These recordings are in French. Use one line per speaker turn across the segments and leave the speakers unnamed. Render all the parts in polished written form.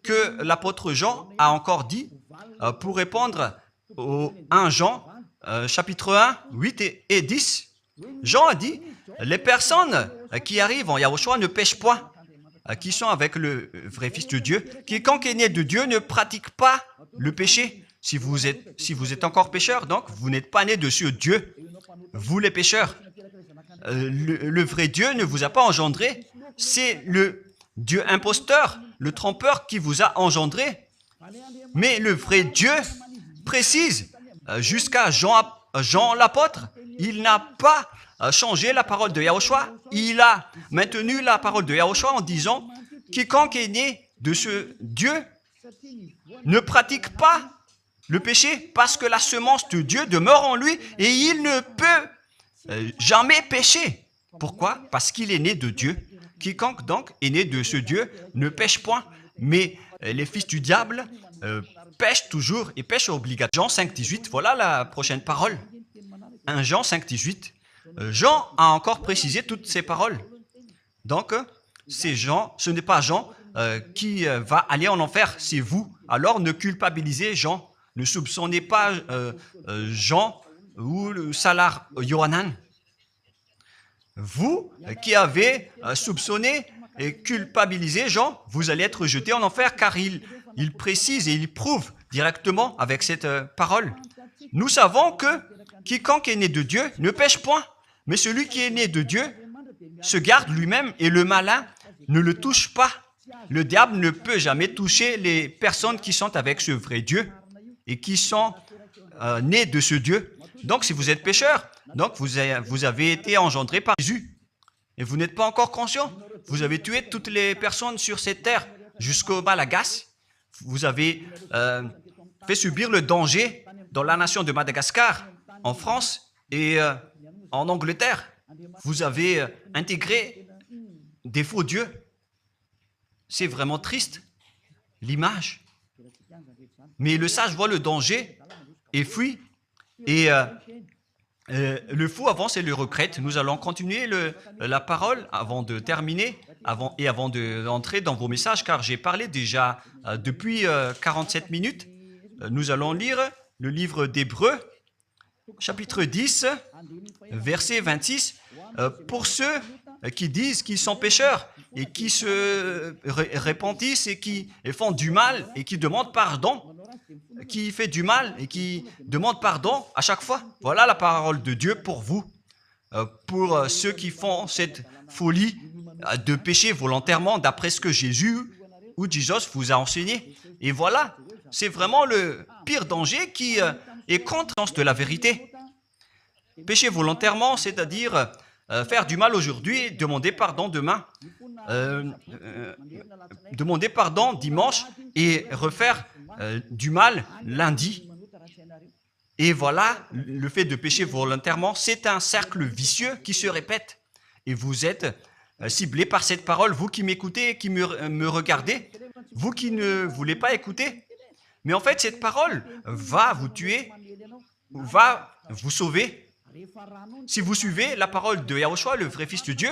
que l'apôtre Jean a encore dit pour répondre au 1 Jean, chapitre 1, 8 et 10. Jean a dit, les personnes qui arrivent en Yahushua ne pêchent point, qui sont avec le vrai Fils de Dieu. Quiconque est né de Dieu ne pratique pas le péché. Si vous êtes encore pécheur, donc vous n'êtes pas né de ce Dieu, vous les pécheurs. Le vrai Dieu ne vous a pas engendré, c'est le Dieu imposteur, le trompeur qui vous a engendré. Mais le vrai Dieu précise, jusqu'à Jean l'apôtre, il n'a pas changé la parole de Yahushua. Il a maintenu la parole de Yahushua en disant, quiconque est né de ce Dieu ne pratique pas le péché parce que la semence de Dieu demeure en lui et il ne peut jamais pécher. Pourquoi? Parce qu'il est né de Dieu. Quiconque donc est né de ce Dieu ne pêche point, mais les fils du diable pêchent toujours et pêchent obligatoirement. Jean 5, 18, voilà la prochaine parole. 1 Jean 5, 18. Jean a encore précisé toutes ces paroles. Donc, c'est Jean, ce n'est pas Jean qui va aller en enfer, c'est vous. Alors, ne culpabilisez Jean. Ne soupçonnez pas Jean ou le Salar Yohanan. Vous qui avez soupçonné et culpabilisé Jean, vous allez être jeté en enfer car il précise et il prouve directement avec cette parole. Nous savons que quiconque est né de Dieu ne pêche point, mais celui qui est né de Dieu se garde lui-même et le malin ne le touche pas. Le diable ne peut jamais toucher les personnes qui sont avec ce vrai Dieu et qui sont nés de ce Dieu. Donc, si vous êtes pécheur, donc vous avez été engendré par Jésus et vous n'êtes pas encore conscient. Vous avez tué toutes les personnes sur cette terre jusqu'au Malagas. Vous avez fait subir le danger dans la nation de Madagascar, en France et en Angleterre. Vous avez intégré des faux dieux. C'est vraiment triste, l'image. Mais le sage voit le danger et fuit. Et le fou avance et le regrette. Nous allons continuer la parole avant de terminer avant d'entrer dans vos messages, car j'ai parlé déjà depuis 47 minutes. Nous allons lire le livre d'Hébreux, chapitre 10, verset 26. Pour ceux qui disent qu'ils sont pécheurs et qui se repentissent et qui font du mal et qui demandent pardon, qui fait du mal et qui demande pardon à chaque fois. Voilà la parole de Dieu pour vous, pour ceux qui font cette folie de pécher volontairement d'après ce que Jésus ou Jesus vous a enseigné. Et voilà, c'est vraiment le pire danger qui est contre le sens de la vérité. Pécher volontairement, c'est-à-dire faire du mal aujourd'hui, demander pardon demain, demander pardon dimanche et refaire du mal lundi. Et voilà, le fait de pécher volontairement, c'est un cercle vicieux qui se répète. Et vous êtes ciblé par cette parole, vous qui m'écoutez et qui me regardez, vous qui ne voulez pas écouter. Mais en fait, cette parole va vous tuer, va vous sauver. Si vous suivez la parole de Yahushua, le vrai Fils de Dieu,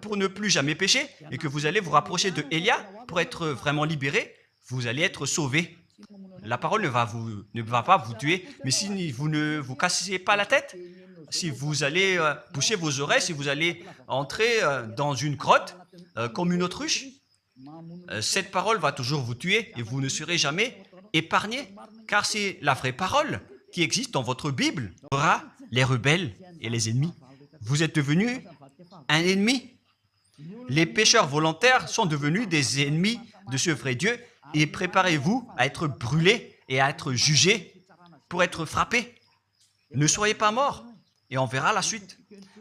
pour ne plus jamais pécher, et que vous allez vous rapprocher de Élia pour être vraiment libéré, vous allez être sauvé. La parole ne va pas vous tuer, mais si vous ne vous cassez pas la tête, si vous allez boucher vos oreilles, si vous allez entrer dans une grotte comme une autruche, cette parole va toujours vous tuer et vous ne serez jamais épargné, car c'est la vraie parole qui existe dans votre Bible. Les rebelles et les ennemis. Vous êtes devenus un ennemi. Les pécheurs volontaires sont devenus des ennemis de ce vrai Dieu et préparez-vous à être brûlés et à être jugés pour être frappés. Ne soyez pas morts et on verra la suite.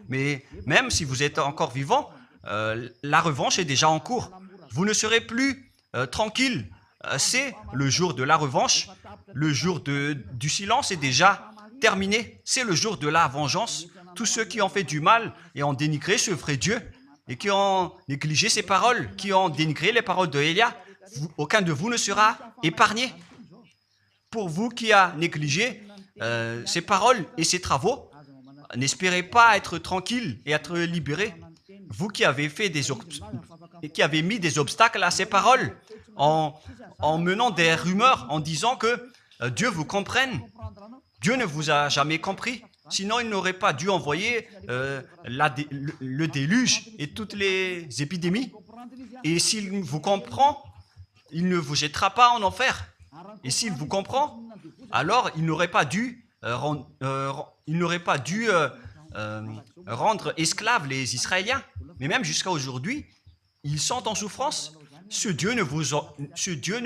Mais même si vous êtes encore vivant, la revanche est déjà en cours. Vous ne serez plus tranquille. C'est le jour de la revanche. Le jour du silence est déjà terminé. C'est le jour de la vengeance. Tous ceux qui ont fait du mal et ont dénigré ce vrai Dieu et qui ont négligé ses paroles, qui ont dénigré les paroles de Élia, aucun de vous ne sera épargné. Pour vous qui avez négligé ses paroles et ses travaux, n'espérez pas être tranquille et être libéré. Vous qui avez mis des obstacles à ces paroles, en menant des rumeurs, en disant que Dieu vous comprenne. Dieu ne vous a jamais compris. Sinon, il n'aurait pas dû envoyer le déluge et toutes les épidémies. Et s'il vous comprend, il ne vous jettera pas en enfer. Et s'il vous comprend, alors il n'aurait pas dû, rendre esclaves les Israéliens. Mais même jusqu'à aujourd'hui, ils sont en souffrance. Ce Dieu ne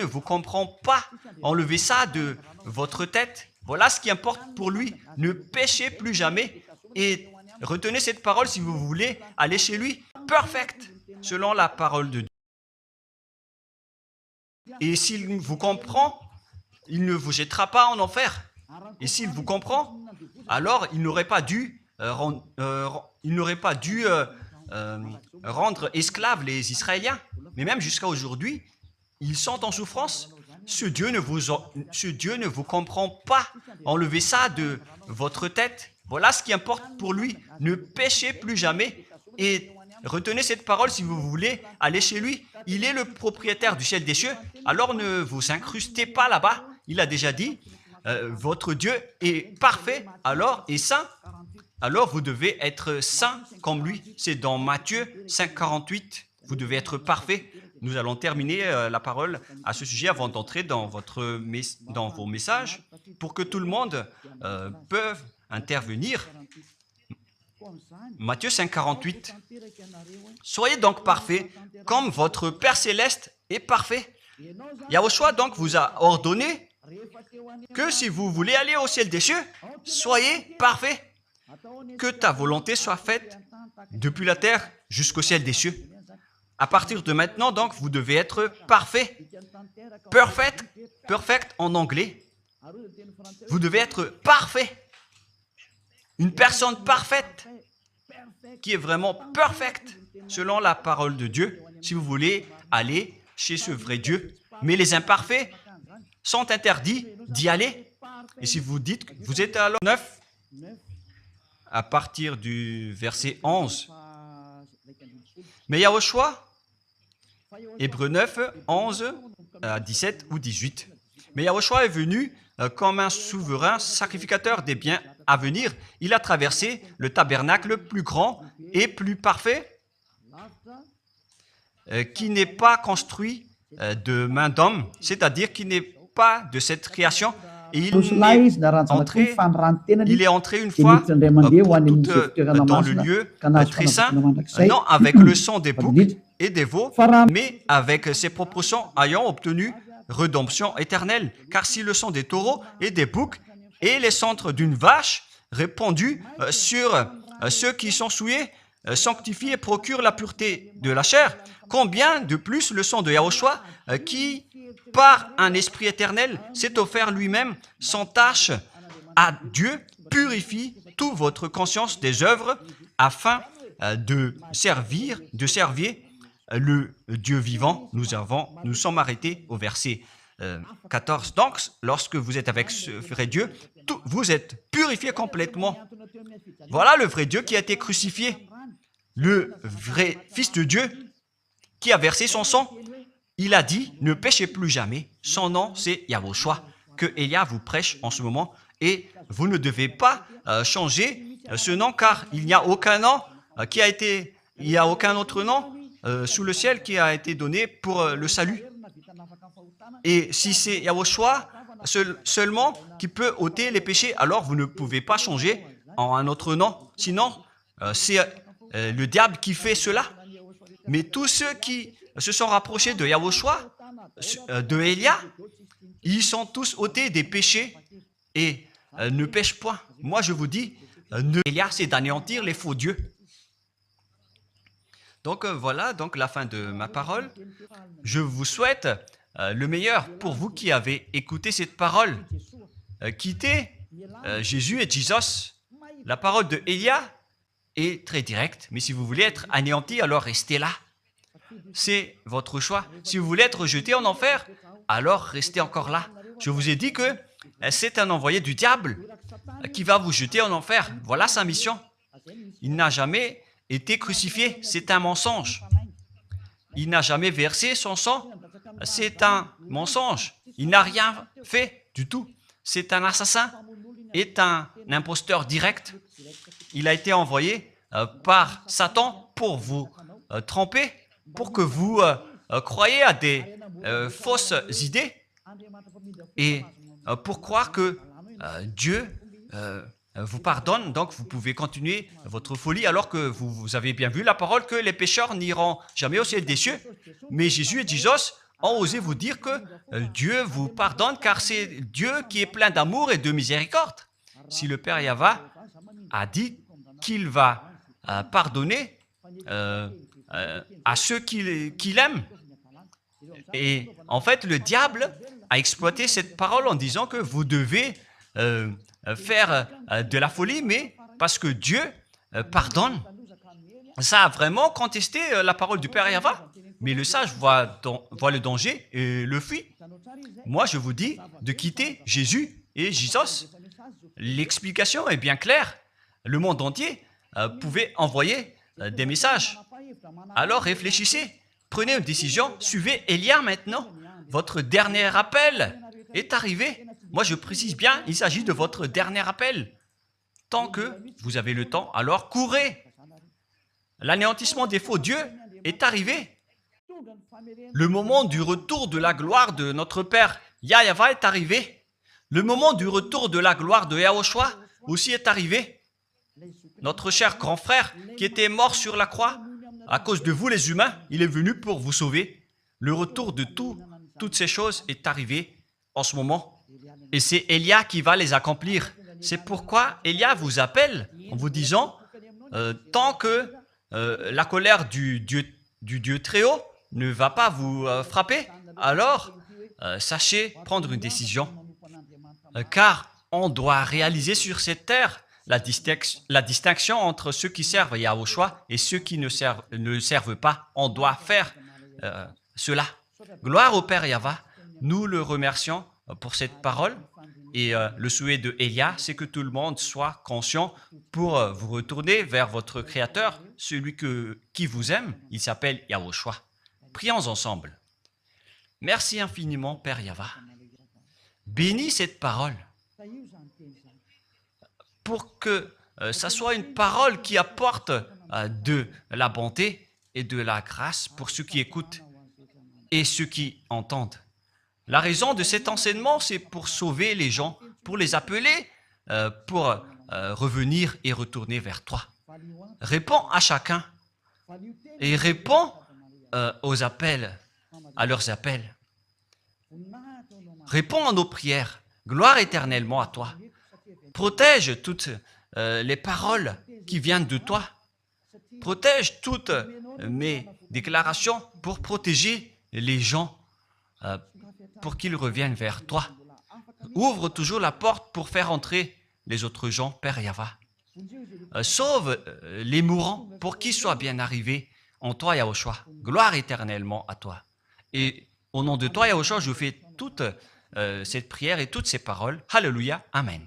vous comprend pas. Enlevez ça de votre tête. Voilà ce qui importe pour lui. Ne péchez plus jamais et retenez cette parole si vous voulez aller chez lui. Perfect, selon la parole de Dieu. Et s'il vous comprend, il ne vous jettera pas en enfer. Et s'il vous comprend, alors il n'aurait pas dû, rendre esclaves les Israéliens. Mais même jusqu'à aujourd'hui, ils sont en souffrance. Ce Dieu ne vous comprend pas. Enlevez ça de votre tête. Voilà ce qui importe pour lui. Ne péchez plus jamais et retenez cette parole si vous voulez aller chez lui. Il est le propriétaire du ciel des cieux. Alors ne vous incrustez pas là-bas. Il a déjà dit, votre Dieu est parfait alors et saint. Alors vous devez être saint comme lui. C'est dans Matthieu 5,48. Vous devez être parfait. Nous allons terminer la parole à ce sujet avant d'entrer dans vos messages pour que tout le monde peut intervenir. Matthieu 5,48. Soyez donc parfaits comme votre Père Céleste est parfait. Yahushua donc vous a ordonné que si vous voulez aller au ciel des cieux, soyez parfaits. Que ta volonté soit faite depuis la terre jusqu'au ciel des cieux. À partir de maintenant, donc, vous devez être parfait. Perfect en anglais. Vous devez être parfait. Une personne parfaite qui est vraiment perfecte selon la parole de Dieu si vous voulez aller chez ce vrai Dieu. Mais les imparfaits sont interdits d'y aller. Et si vous dites que vous êtes à 9, à partir du verset 11. Mais Yahushua, Hébreux 9, 11 à 17 ou 18. Mais Yahushua est venu comme un souverain sacrificateur des biens à venir. Il a traversé le tabernacle plus grand et plus parfait qui n'est pas construit de main d'homme, c'est-à-dire qui n'est pas de cette création. Et il est entré une fois pour toutes dans le lieu très saint, non avec le sang des boucs et des veaux, mais avec ses propres sangs ayant obtenu rédemption éternelle. Car si le sang des taureaux et des boucs et les cendres d'une vache répandus sur ceux qui sont souillés sanctifient et procurent la pureté de la chair, combien de plus le sang de Yahushua qui, par un esprit éternel, s'est offert lui-même sans tâche à Dieu, purifie toute votre conscience des œuvres afin de servir le Dieu vivant. Nous sommes arrêtés au verset 14. Donc, lorsque vous êtes avec ce vrai Dieu, vous êtes purifié complètement. Voilà le vrai Dieu qui a été crucifié, le vrai Fils de Dieu qui a versé son sang. Il a dit, ne péchez plus jamais. Son nom, c'est Yahushua, que Elia vous prêche en ce moment. Et vous ne devez pas changer ce nom, car il n'y a aucun nom il n'y a aucun autre nom sous le ciel qui a été donné pour le salut. Et si c'est Yahushua seulement qui peut ôter les péchés, alors vous ne pouvez pas changer en un autre nom. Sinon, c'est le diable qui fait cela. Mais tous ceux qui se sont rapprochés de Yahushua, de Elia, ils sont tous ôtés des péchés et ne pêchent point. Moi, je vous dis, Elia, c'est d'anéantir les faux dieux. Donc voilà, donc la fin de ma parole. Je vous souhaite le meilleur pour vous qui avez écouté cette parole. Quittez Jésus et Jesus. La parole de Elia est très directe, mais si vous voulez être anéanti, alors restez là. C'est votre choix. Si vous voulez être jeté en enfer, alors restez encore là. Je vous ai dit que c'est un envoyé du diable qui va vous jeter en enfer. Voilà sa mission. Il n'a jamais été crucifié. C'est un mensonge. Il n'a jamais versé son sang c'est un mensonge. Il n'a rien fait du tout. C'est un assassin, est un imposteur direct. Il a été envoyé par Satan pour vous tromper, pour que vous croyez à des fausses idées et pour croire que Dieu vous pardonne, donc vous pouvez continuer votre folie alors que vous avez bien vu la parole que les pécheurs n'iront jamais au ciel des cieux. Mais Jésus et Jesus ont osé vous dire que Dieu vous pardonne car c'est Dieu qui est plein d'amour et de miséricorde. Si le Père Yahva a dit qu'il va pardonner à ceux qu'il aime, et en fait le diable a exploité cette parole en disant que vous devez faire de la folie, mais parce que Dieu pardonne. Ça a vraiment contesté la parole du Père Yahva. Mais le sage voit le danger et le fuit. Moi, je vous dis de quitter Jésus et Jesus. L'explication est bien claire. Le monde entier pouvait envoyer des messages. Alors réfléchissez, prenez une décision, suivez Élia maintenant. Votre dernier appel est arrivé. Moi, je précise bien, il s'agit de votre dernier appel. Tant que vous avez le temps, alors courez. L'anéantissement des faux dieux est arrivé. Le moment du retour de la gloire de notre Père Yahva est arrivé. Le moment du retour de la gloire de Yahushua aussi est arrivé. Notre cher grand frère qui était mort sur la croix, à cause de vous les humains, il est venu pour vous sauver. Le retour de toutes ces choses est arrivé en ce moment. Et c'est Élia qui va les accomplir. C'est pourquoi Élia vous appelle en vous disant, tant que la colère du Dieu très haut ne va pas vous frapper, alors sachez prendre une décision. Car on doit réaliser sur cette terre la distinction entre ceux qui servent Yahushua et ceux qui ne servent pas. On doit faire cela. Gloire au Père Yahva. Nous le remercions pour cette parole. Et le souhait de Élia, c'est que tout le monde soit conscient pour vous retourner vers votre Créateur, celui qui vous aime. Il s'appelle Yahushua. Prions ensemble. Merci infiniment, Père Yahva. Bénis cette parole pour que ça soit une parole qui apporte de la bonté et de la grâce pour ceux qui écoutent et ceux qui entendent. La raison de cet enseignement, c'est pour sauver les gens, pour les appeler, pour revenir et retourner vers toi. Réponds à chacun et réponds aux appels, à leurs appels. Réponds à nos prières. Gloire éternellement à toi. Protège toutes les paroles qui viennent de toi. Protège toutes mes déclarations pour protéger les gens, pour qu'ils reviennent vers toi. Ouvre toujours la porte pour faire entrer les autres gens, Père Yahva. Sauve les mourants pour qu'ils soient bien arrivés en toi, Yahushua. Gloire éternellement à toi. Et au nom de toi, Yahushua, je fais toute cette prière et toutes ces paroles. Alléluia. Amen.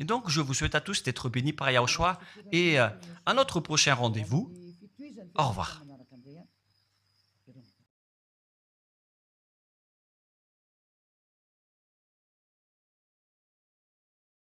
Et donc, je vous souhaite à tous d'être bénis par Yahushua et à notre prochain rendez-vous. Au revoir.